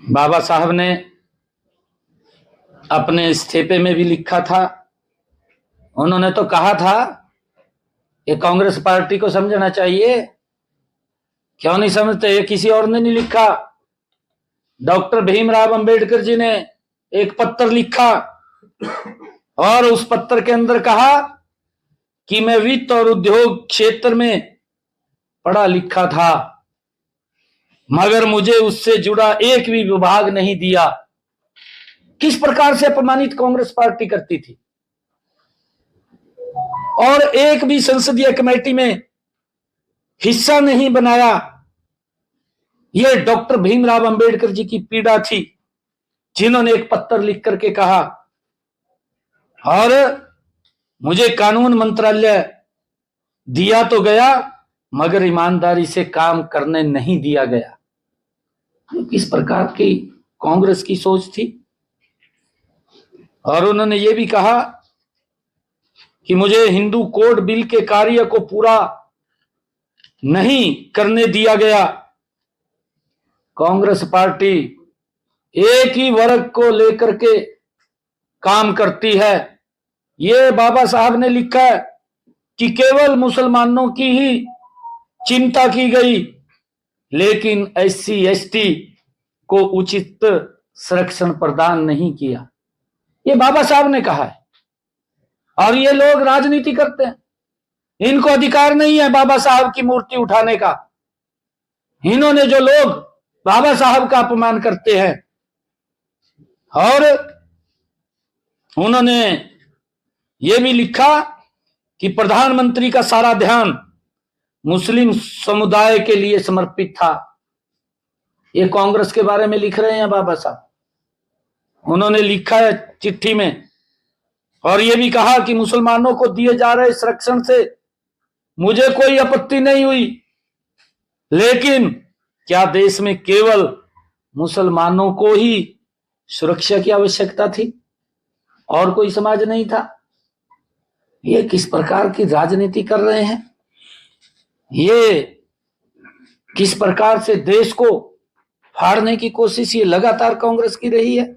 बाबा साहब ने अपने इस्तीफे में भी लिखा था, उन्होंने तो कहा था कि कांग्रेस पार्टी को समझना चाहिए। क्यों नहीं समझते? ये किसी और ने नहीं लिखा, डॉक्टर भीमराव अंबेडकर जी ने एक पत्र लिखा और उस पत्र के अंदर कहा कि मैं वित्त और उद्योग क्षेत्र में पढ़ा लिखा था, मगर मुझे उससे जुड़ा एक भी विभाग नहीं दिया। किस प्रकार से अपमानित कांग्रेस पार्टी करती थी, और एक भी संसदीय कमेटी में हिस्सा नहीं बनाया। यह डॉक्टर भीमराव अंबेडकर जी की पीड़ा थी, जिन्होंने एक पत्र लिख करके कहा, और मुझे कानून मंत्रालय दिया तो गया मगर ईमानदारी से काम करने नहीं दिया गया। किस प्रकार की कांग्रेस की सोच थी। और उन्होंने ये भी कहा कि मुझे हिंदू कोड बिल के कार्य को पूरा नहीं करने दिया गया। कांग्रेस पार्टी एक ही वर्ग को लेकर के काम करती है। ये बाबा साहब ने लिखा है कि केवल मुसलमानों की ही चिंता की गई, लेकिन SC ST को उचित संरक्षण प्रदान नहीं किया। ये बाबा साहब ने कहा है, और ये लोग राजनीति करते हैं। इनको अधिकार नहीं है बाबा साहब की मूर्ति उठाने का। इन्होंने जो लोग बाबा साहब का अपमान करते हैं, और उन्होंने ये भी लिखा कि प्रधानमंत्री का सारा ध्यान मुस्लिम समुदाय के लिए समर्पित था। ये कांग्रेस के बारे में लिख रहे हैं बाबा साहब, उन्होंने लिखा है चिट्ठी में। और ये भी कहा कि मुसलमानों को दिए जा रहे संरक्षण से मुझे कोई आपत्ति नहीं हुई, लेकिन क्या देश में केवल मुसलमानों को ही सुरक्षा की आवश्यकता थी और कोई समाज नहीं था? ये किस प्रकार की राजनीति कर रहे हैं? ये किस प्रकार से देश को फाड़ने की कोशिश ये लगातार कांग्रेस की रही है।